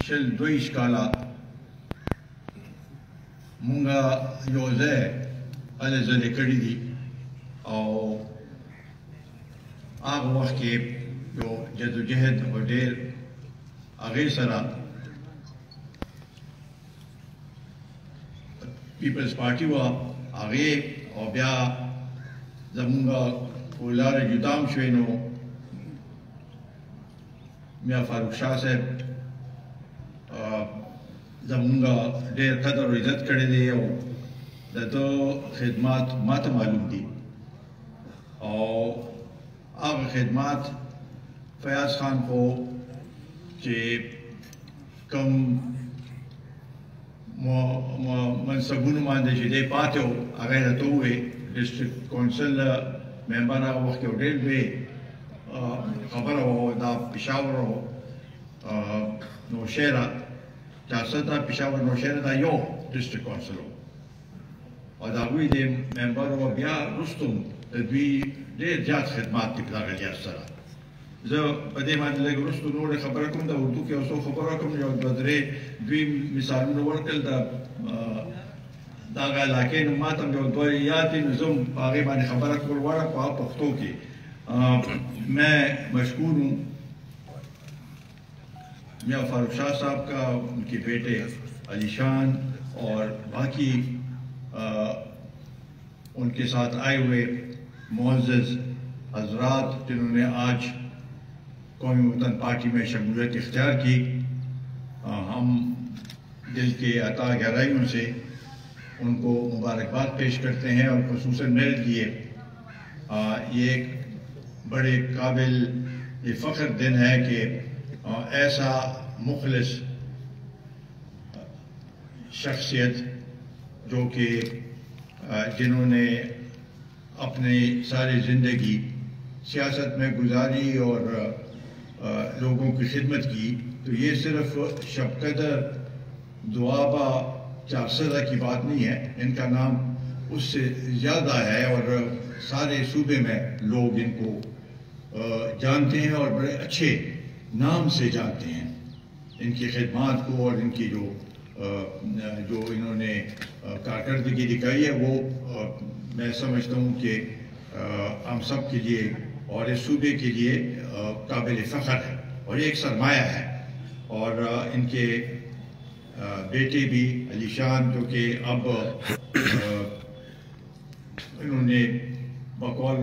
شل دویش کالا مونږه یو ځای هلې ځلې کړي دي او هغه وخت کې یو جدوجهد او ډېر هغې سره پیپلز پارټي وه هغې او بیا زمونږ لارې جدا هم شوې نو میاں فاروق شاہ صاحب زمونږ ډېر قدر او عزت کړی دی او د ده خدمات ما ته معلوم دي او هغه خدمات فیاض خان خو چې کوم منصبونو باندې چې دی پاتې و هغه یې راته وویل ډسټرکټ کونسل ممبر هغه وخت کې ډېر لوی خبره وه دا پېښور او نوشهره دا پېښور نوشهره دا یو ډسټرکټ کونسل و او د هغوی د ممبر و بیا وروسته د دوی ډېر زیات خدمات دي په دغه لحاظ سره زه په دې باندې لږ وروسته نورې خبره کوم د اردو کې یو څو خبره کوم یو دوه درې دوی مثالونه ورکړل د دغه علاقې نو ما ته هم یو دوه یاد دي نو زه هم په هغې باندې خبره کول غواړم په پښتو کې میں مشکور ہوں میاں فاروق شاہ صاحب کا ان کے بیٹے علی شان اور باقی ان کے ساتھ آئے ہوئے معزز حضرات جنہوں نے آج قومی وطن پارٹی میں شمولیت اختیار کی ہم دل کے عطا گہرائیوں سے ان کو مبارکباد پیش کرتے ہیں اور خصوصاً میرے لیے یہ ایک بڑے قابل فخر دن ہے کہ ایسا مخلص شخصیت جو کہ جنہوں نے اپنی ساری زندگی سیاست میں گزاری اور لوگوں کی خدمت کی تو یہ صرف شب قدر دوآبا چارسدہ کی بات نہیں ہے ان کا نام اس سے زیادہ ہے اور سارے صوبے میں لوگ ان کو جانتے ہیں اور بڑے اچھے نام سے جانتے ہیں ان کی خدمات کو اور ان کی جو انہوں نے کارکردگی دکھائی ہے وہ میں سمجھتا ہوں کہ ہم سب کے لیے اور اس صوبے کے لیے قابل فخر ہے اور یہ ایک سرمایہ ہے اور ان کے بیٹے بھی علی شان جو کہ اب انہوں نے بقول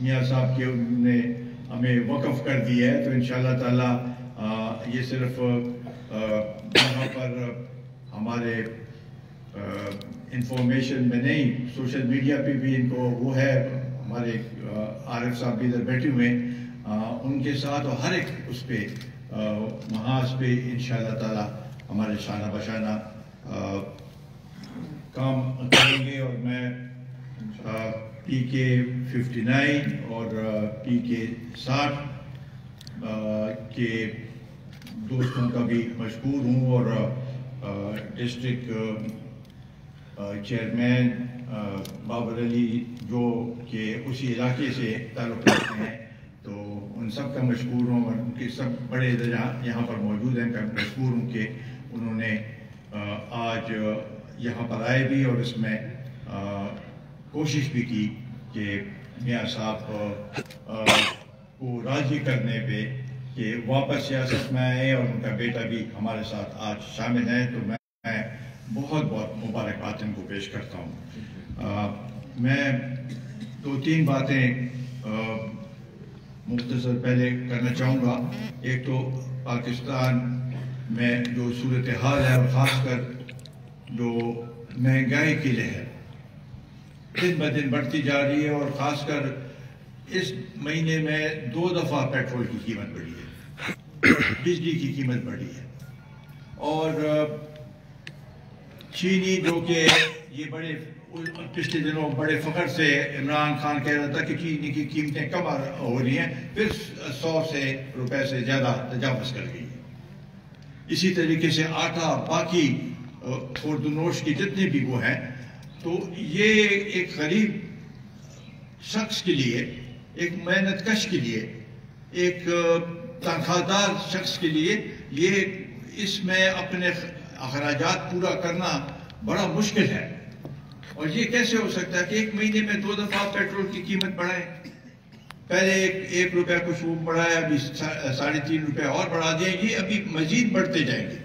میاں صاحب کے انہوں نے ہمیں وقف کر دیا ہے تو انشاءاللہ تعالی یہ صرف یہاں پر ہمارے انفارمیشن میں نہیں سوشل میڈیا پہ بھی ان کو وہ ہے ہمارے عارف صاحب بھی ادھر بیٹھے ہوئے ان کے ساتھ اور ہر ایک اس پہ محاذ پہ انشاءاللہ تعالی ہمارے شانہ بشانہ کام کریں گے اور میں پی کے 59 اور پی کے 60 کے دوستوں کا بھی مشکور ہوں اور ڈسٹرکٹ چیئرمین بابر علی جو کہ اسی علاقے سے تعلق رکھتے ہیں تو ان سب کا مشکور ہوں اور ان کے سب بڑے یہاں پر موجود ہیں کا مشکور ہوں کہ انہوں نے آج یہاں پر آئے بھی اور اس میں کوشش بھی کی کہ میاں صاحب کو راضی کرنے پہ کہ واپس سیاست میں آئے اور ان کا بیٹا بھی ہمارے ساتھ آج شامل ہے تو میں بہت بہت مبارکباد ان کو پیش کرتا ہوں میں 2-3 باتیں مختصر پہلے کرنا چاہوں گا ایک تو پاکستان میں جو صورتحال ہے اور خاص کر جو مہنگائی کی لہر دن بدن بڑھتی جا رہی ہے اور خاص کر اس مہینے میں 2 دفعہ پیٹرول کی قیمت بڑھی ہے بجلی کی قیمت بڑھی ہے اور چینی جو کہ یہ بڑے پچھلے دنوں بڑے فخر سے عمران خان کہہ رہا تھا کہ چینی کی قیمتیں کم ہو رہی ہیں پھر 100 روپے سے زیادہ تجاوز کر گئی ہے اسی طریقے سے آٹا باقی خوردنوش کی جتنے بھی وہ ہیں تو یہ ایک غریب شخص کے لیے ایک محنت کش کے لیے ایک تنخواہ دار شخص کے لیے یہ اس میں اپنے اخراجات پورا کرنا بڑا مشکل ہے. اور یہ کیسے ہو سکتا ہے کہ ایک مہینے میں 2 دفعہ پیٹرول کی قیمت بڑھائیں؟ پہلے 1 روپے کچھ وہ بڑھایا، ابھی 3.5 روپے اور بڑھا دیا. یہ ابھی مزید بڑھتے جائیں گے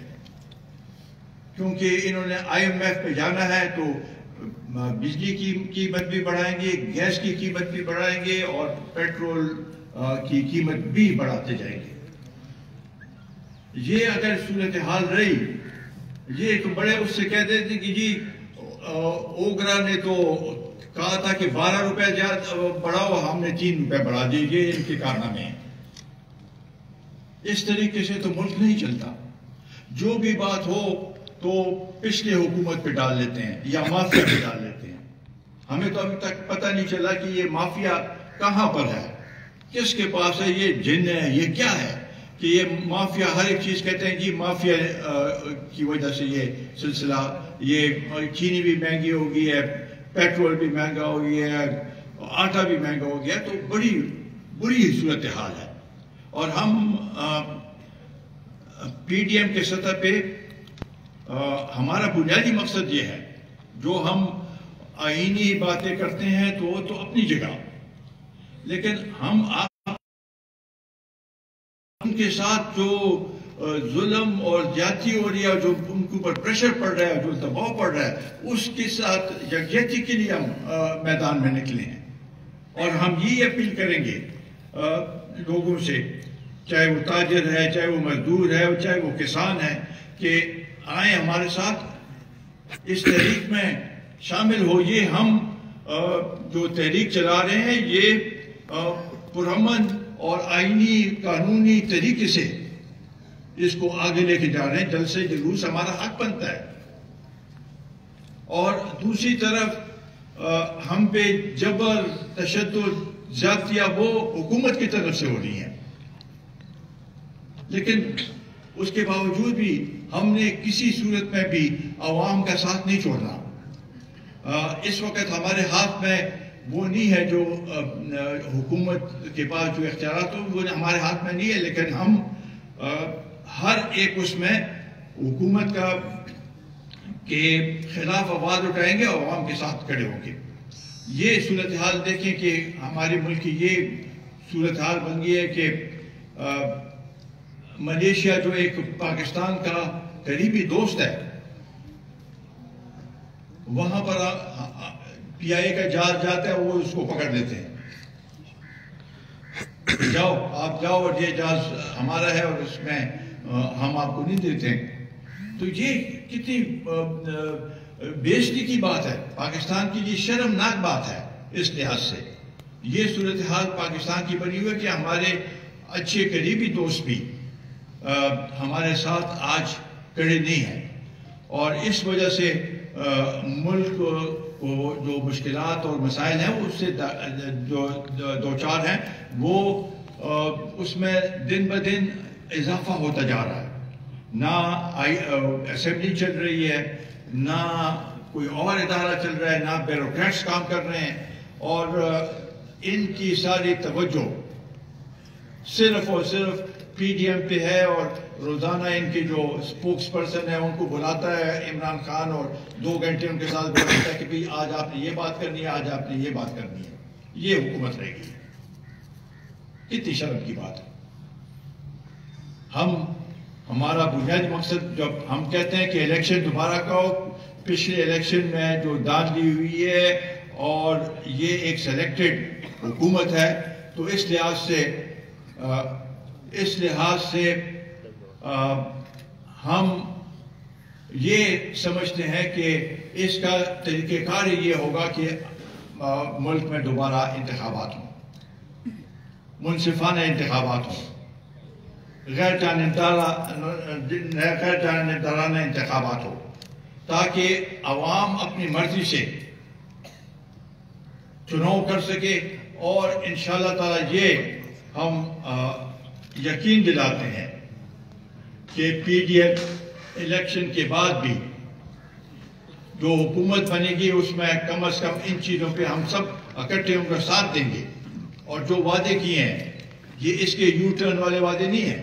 کیونکہ انہوں نے IMF پہ جانا ہے، تو بجلی کی قیمت بھی بڑھائیں گے، گیس کی قیمت بھی بڑھائیں گے، اور پیٹرول کی قیمت بھی بڑھاتے جائیں گے. یہ اگر صورتحال رہی، یہ تو بڑے اس سے کہہ دیتے کہ جی اوگرا نے تو کہا تھا کہ 12 روپے بڑھاؤ، ہم نے 3 روپے بڑھا دیے. یہ ان کے کارنامے ہیں. اس طریقے سے تو ملک نہیں چلتا. جو بھی بات ہو تو پچھلے حکومت پہ ڈال لیتے ہیں یا مافیا پہ ڈال لیتے ہیں. ہمیں تو ابھی تک پتہ نہیں چلا کہ یہ مافیا کہاں پر ہے، کس کے پاس ہے، یہ جن ہے، یہ کیا ہے کہ یہ مافیا ہر ایک چیز کہتے ہیں. جی مافیا کی وجہ سے یہ سلسلہ، یہ چینی بھی مہنگی ہو گئی ہے، پیٹرول بھی مہنگا ہو گیا ہے، آٹا بھی مہنگا ہو گیا. تو بڑی بری صورتحال ہے. اور ہم PDM کے سطح پہ ہمارا بنیادی مقصد یہ ہے، جو ہم آئینی باتیں کرتے ہیں تو وہ تو اپنی جگہ، لیکن ہم ان کے ساتھ جو ظلم اور زیادتی ہو رہی ہے، جو ان کے اوپر پریشر پڑ رہا ہے، جو دباؤ پڑ رہا ہے، اس کے ساتھ یکجہتی کے لیے ہم میدان میں نکلے ہیں. اور ہم یہ اپیل کریں گے لوگوں سے، چاہے وہ تاجر ہے، چاہے وہ مزدور ہے، چاہے وہ کسان ہے، کہ آئیں ہمارے ساتھ اس تحریک میں شامل ہو. یہ ہم جو تحریک چلا رہے ہیں، یہ پرامن اور آئینی قانونی طریقے سے اس کو آگے لے کے جا رہے ہیں. جلد سے جلوس ہمارا حق بنتا ہے. اور دوسری طرف ہم پہ جبر، تشدد، زیادتیاں وہ حکومت کی طرف سے ہو رہی ہیں، لیکن اس کے باوجود بھی ہم نے کسی صورت میں بھی عوام کا ساتھ نہیں چھوڑنا. اس وقت ہمارے ہاتھ میں وہ نہیں ہے جو حکومت کے پاس جو اختیارات ہو، وہ ہمارے ہاتھ میں نہیں ہے، لیکن ہم ہر ایک اس میں حکومت کا کے خلاف آواز اٹھائیں گے اور عوام کے ساتھ کھڑے ہوں گے. یہ صورتحال دیکھیں کہ ہمارے ملک کی یہ صورتحال بن گئی ہے کہ ملیشیا جو ایک پاکستان کا قریبی دوست ہے، وہاں پر PIA کا جہاز جاتا ہے، وہ اس کو پکڑ لیتے ہیں. جاؤ، آپ جاؤ، اور یہ جہاز ہمارا ہے اور اس میں ہم آپ کو نہیں دیتے. تو یہ کتنی بے عزتی کی بات ہے، پاکستان کی یہ شرمناک بات ہے. اس لحاظ سے یہ صورتحال پاکستان کی بنی ہوئی ہے کہ ہمارے اچھے قریبی دوست بھی ہمارے ساتھ آج کھڑے نہیں ہیں، اور اس وجہ سے ملک کو جو مشکلات اور مسائل ہیں وہ اس سے جو دو چار ہیں، وہ اس میں دن بدن اضافہ ہوتا جا رہا ہے. نہ اسمبلی چل رہی ہے، نہ کوئی اور ادارہ چل رہا ہے، نہ بیوروکریٹس کام کر رہے ہیں، اور ان کی ساری توجہ صرف اور صرف PDM پہ ہے. اور روزانہ ان کے جو اسپوکس پرسن ہے ان کو بلاتا ہے عمران خان، اور 2 گھنٹے ان کے ساتھ بلاتا ہے کہ بھئی آج آپ نے یہ بات کرنی ہے، آج آپ نے یہ بات کرنی ہے. یہ حکومت رہے گی. کتنی شرم کی بات ہے. ہمارا بنیادی مقصد، جب ہم کہتے ہیں کہ الیکشن دوبارہ کا ہو، پچھلے الیکشن میں جو دان دی ہوئی ہے اور یہ ایک سلیکٹڈ حکومت ہے، تو اس لحاظ سے ہم یہ سمجھتے ہیں کہ اس کا طریقہ کار یہ ہوگا کہ ملک میں دوبارہ انتخابات ہوں، منصفانہ انتخابات ہوں، غیر جانبدارانہ انتخابات ہو، تاکہ عوام اپنی مرضی سے چناؤ کر سکے. اور انشاءاللہ تعالی یہ ہم یقین دلاتے ہیں کہ PDM الیکشن کے بعد بھی جو حکومت بنے گی اس میں کم از کم ان چیزوں پہ ہم سب اکٹھے ان کا ساتھ دیں گے. اور جو وعدے کیے ہیں یہ اس کے یو ٹرن والے وعدے نہیں ہیں.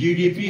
GDP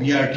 BRT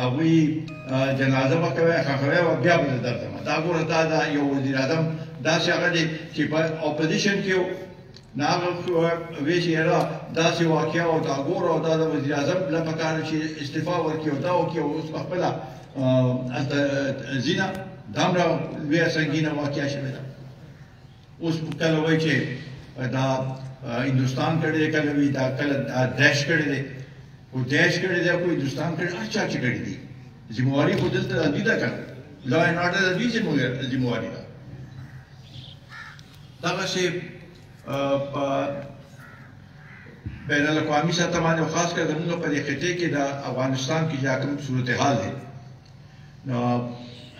هغوی جنازه به کوي ښخوي او بیا به زه درځم دا ګوره دا یو وزیر اعظم داسې هغه دی چې په اپوزیشن کې نه هغه وایي چې یاره داسې واقعه او دا ګوره او دا د وزیر اعظم له پکار چې استعفا ورکړي او دا وکړي او اوس په خپله هلته ځي نه دا همره لویه سنګینه واقعه شوې ده اوس کله وایي چې دا هندوستان کړی دی کله وایي دا کله دیش کړی دی خو دیش کړی دی خو هندوستان کړی هر چا چې کړی دی ذمواري خو دلته د دوی ده که لا اینډ آرډر د دوی ذمواري ده دغسې په بین الاقوامي سطح باندې او خاص کر زموږ په دې خطې کې د افغانستان کې چې کوم صورتحال دی نو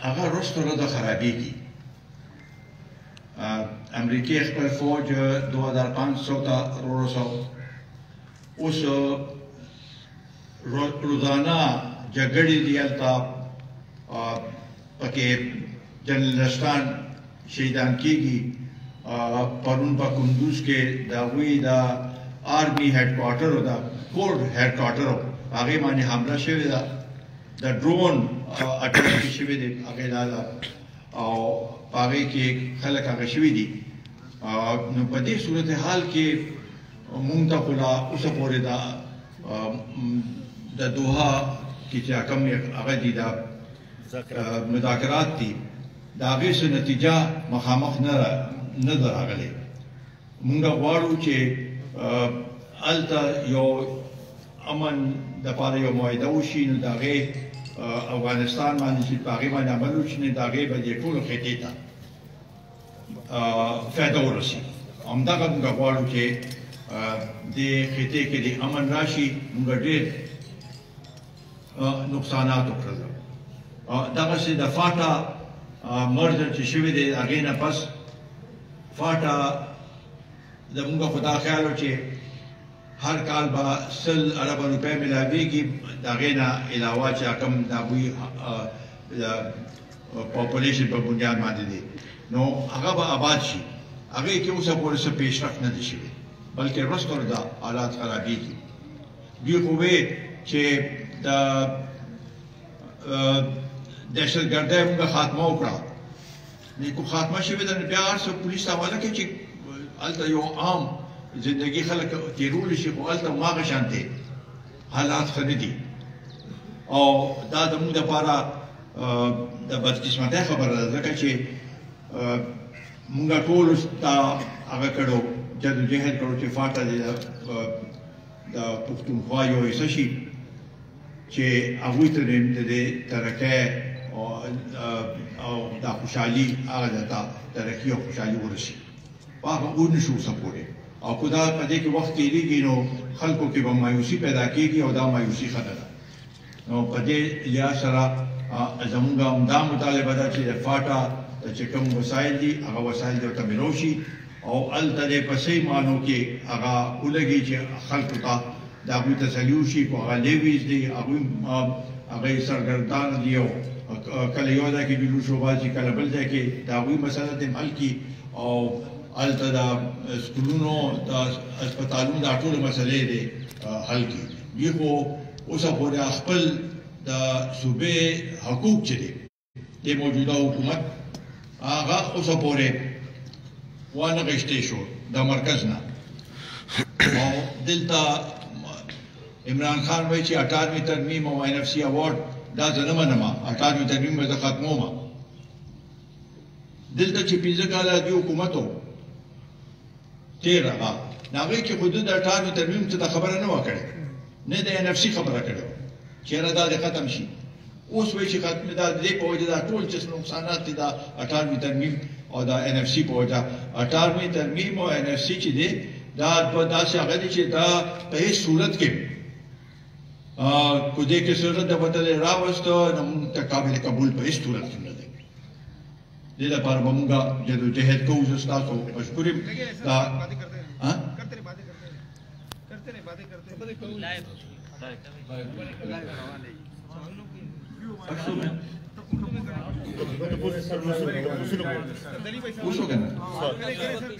هغه رست ورته خرابېږي امریکې خپل فوج 2500 ته ورسو اوس روزانه جګړې دي هلته پکې جنرالستان شهیدان کېږي پرون په کندوز کې د هغوی د آرمي هیډ کوارټر او د کور هیډ کوارټر هغې باندې حمله شوې ده د ډرون اټک کې شوی دی هغې دا ده او په هغې کې خلک هغه شوي دي نو په دې صورتحال کې مونږ ته خو لا اوسه پورې د دوحه کې چې کوم هغه دي دا مذاکرات دي د هغې څه نتیجه مخامخ نه ده راغلی مونږ غواړو چې هلته یو امن دپاره یو معاهده وشي نو د هغې افغانستان باندې چې په هغې باندې عمل وشي نو د هغې به دې ټولو خطې ته فایده ورسي همدغه مونږ غواړو چې دې خطې کې د امن راشي مونږ ډېر نقصانات وکړل دغسې د فاټا مرجر چې شوی دی د هغې نه پس فاټا زمونږ خو دا خیال و چې هر کال به 100 اربه روپۍ ملاویږي د هغې نه علاوه چې کوم د هغوی پاپولیشن په بنیاد باندې دی نو هغه به آباد شي هغې کې اوسه پورې څه پیشرفت نه دی شوی بلکې رست ورته حالات خرابېږي دوی خو وې چې د دهشتګردۍ مونږ خاتمه وکړه نیکو خاتمه شوې ده نو بیا هر څه پولیس ته حواله کوي چې هلته یو عام زندگی خلک تیرولی شي خو هلته هماغه شانتې حالات ښه نه دي او دا زموږ دپاره د بدقسمتۍ خبره ده ځکه چې مونږ ټولو ته هغه کړو جدوجهد کړو چې فاټا د پښتونخوا یو حصه شي چې هغوی ته د ترقۍ او د خوشحالي هغه ته ترقي او خوشحالي ورسي په هغه ونشو اوسه پورې او که دا په دې کې وخت تېرېږي نو خلکو کې به مایوسي پیدا کېږي او دا مایوسي ښه نه ده نو په دې لحاظ سره زموږ همدا مطالبه ده چې د فاټا چې کوم وسایل دي هغه وسایل دې ورته میلاو شي او هلته دې په صحیح معنو کې هغه ولګي چې خلکو ته د هغوی تسلي وشي خو هغه لیویز دي هغوی سرګردان دي او کله یو ځای کې جلوس وباسي کله بل ځای کې د هغوی مسله دې حل کړي او هلته د سکولونو د هسپتالونو دا ټولې مسلې دې حل کړي دوی خو اوسه پورې خپل د صوبې حقوق چې دي د موجوده حکومت هغه اوسه پورې وانغښتی شو د مرکز نه او دلته عمران خان وایي چې 18وی ترمیم او NFC اوارډ دا زه نه منم 18وی ترمیم به زه ختموم دلته چې 15 کاله د حکومت و تېر هغه د هغې کې خو د 18وی ترمیم څه ته خبره نه وه کړې نه د NFC خبره کړې وه چېرې دا دې ختم شي اوس وایي چې ختم دا د دې په وجه دا ټول چې نقصانات دي دا 18وی ترمیم او دا NFC په وجه 18وی ترمیم او NFC چې دی دا داسې هغه دی چې دا په هېڅ صورت کې کو دې کې صورت د بدلې راوسته نو موږ ته قابل قبول په هېڅ صورت کې نه دی دې لپاره به موږ جدوجهد کوو زه ستاسو مشکور یم دا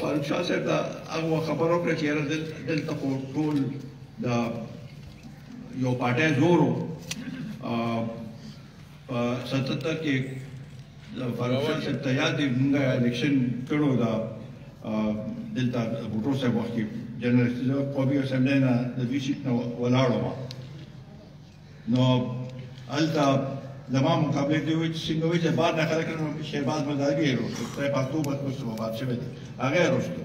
فاروق شاه صاحب دا هغه خبر وکړه چې یاره دلته خو ټول د یو پارټی زور و په 77 کې فاروق شاه صاحب ته یاد دی مونږ الیکشن کړو دا دلته بوټو صاحب وخت کې جنرال قومي اسمبلی نه د دوی سیټ نه ولاړو ما نو هلته زما مقابله کې وایي چې څنګه وایي چې بعد نه خلک شهباز مزاحي یې وروسته خدای پاک توبه وکړي وفات شوی دی هغه یې وروسته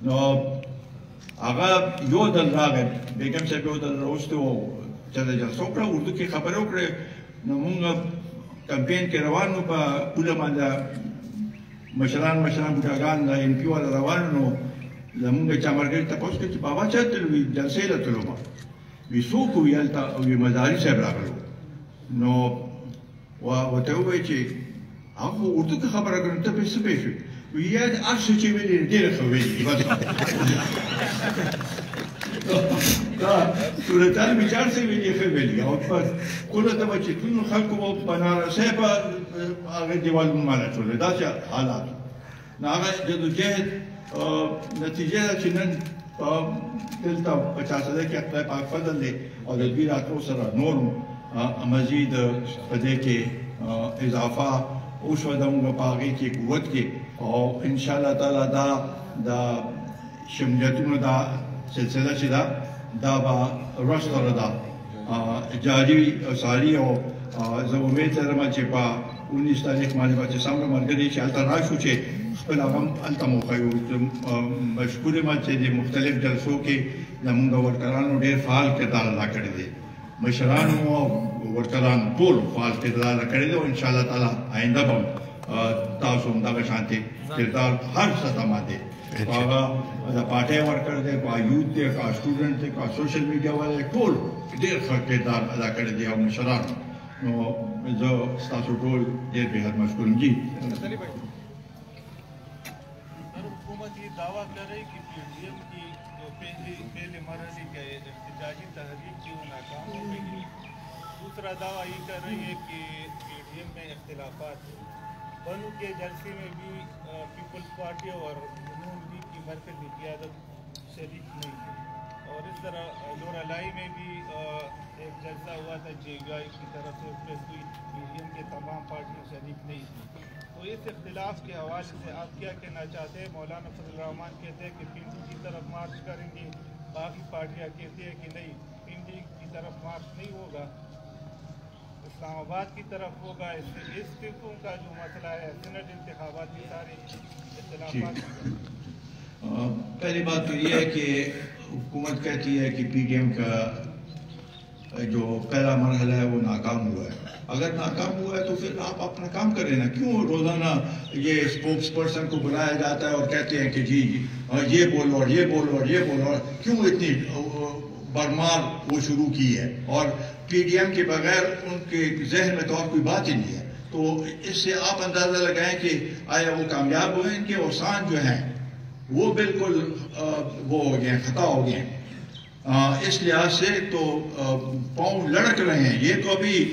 نو هغه یو ځل راغی بیګم صاحب یو ځل راوستی و چې د جلسو کړه اردو کې خبرې وکړې نو مونږ کمپین کې روان وو په پوله باندې مشران بوډاګان د ایم پي والا روان نو زمونږ چا ملګري تپوس کړه چې بابا چا تللو وي جلسې له تللو ما وي څوک وي هلته وي مزاري صاحب راغلو نو ورته ووایي چې هغه خو اردو کې خبره کوي ته پرې څه پوه شوې وي یا هر څه چې ویلي ډېره ښه ویلي دا صورتحال مې چې هر څه ویلي ښه ویلي او کله ته به چې ټولو خلکو به بنارسۍ په هغه دیوالونو باندې اچولې داسې حالات نو هغه جدوجهد نتیجه ده چې نن دلته په چارسده کې خدای پاک فضل دی او د دوی راتلو سره نور مزید په دې کې اضافه وشوه زموږ په هغې کې قوت کې او انشاءالله تعالی دا د شمولیتونو دا سلسله چې ده دا به ورځ سره ده جاري ساري او زه امید لرم چې په 19 تاریخ باندې به چې څومره ملګري چې هلته راشو چې خپل هغه هم هلته موقع یو مشکور یم چې د مختلف جلسو کې زموږ ورکرانو ډېر فعال کردار ادا کړی دی مشرانو او ورکرانو ټول فعال کردار ادا کړی دی او انشاءالله تعالی آینده به تاسو هم دغه شانتې کردار هر سطح باندې هغه د پارټۍ ورکر دی که یوت دی که سټوډنټ دی که سوشل میډیا والا ټول ډېر ښه کردار ادا کړی دی او مشرانو نو زه ستاسو ټول ډېر بېحد مشکور یم جی حکومت یہ دعویٰ کر رہی کہ پی ڈی ایم کی جو پہلے مرحلے کے احتجاجی تحریک کی وہ ناکام ہو گئی دوسرا دعویٰ یہ کر رہی ہے کہ پی ڈی ایم میں اختلافات ہیں بنو کے جلسے میں بھی پیپلز پارٹی اور نون لیگ کی مرکزی قیادت شریک نہیں ہے اور اس طرح لورالائی میں بھی ایک جلسہ ہوا تھا جے یو آئی کی طرف سے پریس ہوئی پی ڈی ایم کے تمام پارٹیاں شریک نہیں تھیں تو اس اختلاف کے حوالے سے آپ کیا کہنا چاہتے ہیں مولانا فضل الرحمان کہتے ہیں کہ پنڈی کی طرف مارچ کریں گے باقی پارٹیاں کہتی ہیں کہ نہیں پنڈی کی طرف مارچ نہیں ہوگا اسلام آباد کی طرف ہوگا اس قسم کا جو مسئلہ ہے سینٹ انتخابات کی سارے اختلافات پہلی بات تو یہ ہے کہ حکومت کہتی ہے کہ پی ڈی ایم کا جو پہلا مرحلہ ہے وہ ناکام ہوا ہے اگر ناکام ہوا ہے تو پھر آپ اپنا کام کریں نا کیوں روزانہ یہ اسپوکس پرسن کو بلایا جاتا ہے اور کہتے ہیں کہ جی یہ بولو اور یہ بولو اور یہ بولو کیوں اتنی برمار وہ شروع کی ہے اور پی ڈی ایم کے بغیر ان کے ذہن میں تو اور کوئی بات ہی نہیں ہے تو اس سے آپ اندازہ لگائیں کہ آیا وہ کامیاب ہوئے ان کے اوسان جو ہیں وہ بالکل وہ ہو گئے ہیں خطا ہو گئے ہیں اس لحاظ سے تو پاؤں لڑک رہے ہیں یہ تو ابھی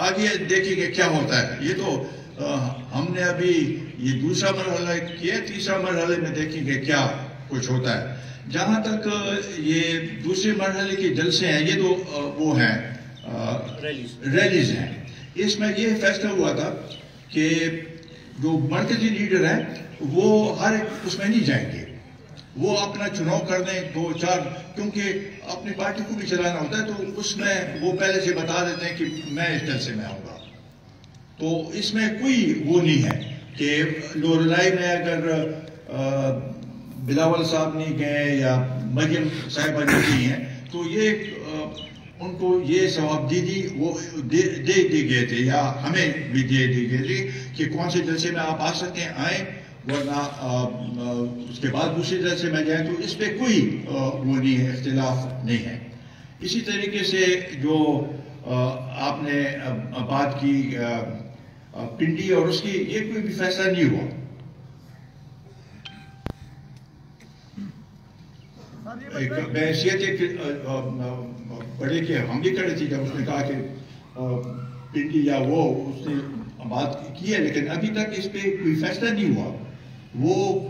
آگے دیکھیں گے کیا ہوتا ہے یہ تو ہم نے ابھی یہ دوسرا مرحلہ کیا تیسرا مرحلے میں دیکھیں گے کیا کچھ ہوتا ہے جہاں تک یہ دوسرے مرحلے کے جلسے ہیں یہ تو وہ ہیں ریلیز ہیں اس میں یہ فیصلہ ہوا تھا کہ جو مرکزی لیڈر ہیں وہ ہر ایک اس میں نہیں جائیں گے وہ اپنا چناؤ کر دیں 2-4 کیونکہ اپنی پارٹی کو بھی چلانا ہوتا ہے تو اس میں وہ پہلے سے بتا دیتے ہیں کہ میں اس جلسے میں آؤں گا تو اس میں کوئی وہ نہیں ہے کہ لورالائی میں اگر بلاول صاحب نہیں گئے یا مریم صاحبہ نہیں ہیں تو یہ ان کو یہ ثواب وہ دے گئے تھے یا ہمیں بھی دے گئے تھے کہ کون سے جلسے میں آپ آ سکیں آئیں ورنہ اس کے بعد دوسرے جلسے میں جائیں تو اس پہ کوئی وہ نہیں ہے اختلاف نہیں ہے اسی طریقے سے جو آپ نے بات کی پنڈی اور اس کی یہ کوئی بھی فیصلہ نہیں ہوا بحیثیت ایک بڑے کے ہم بھی کھڑے تھے جب اس نے کہا کہ پنڈی یا وہ اس نے بات کی ہے لیکن ابھی تک اس پہ کوئی فیصلہ نہیں ہوا وہ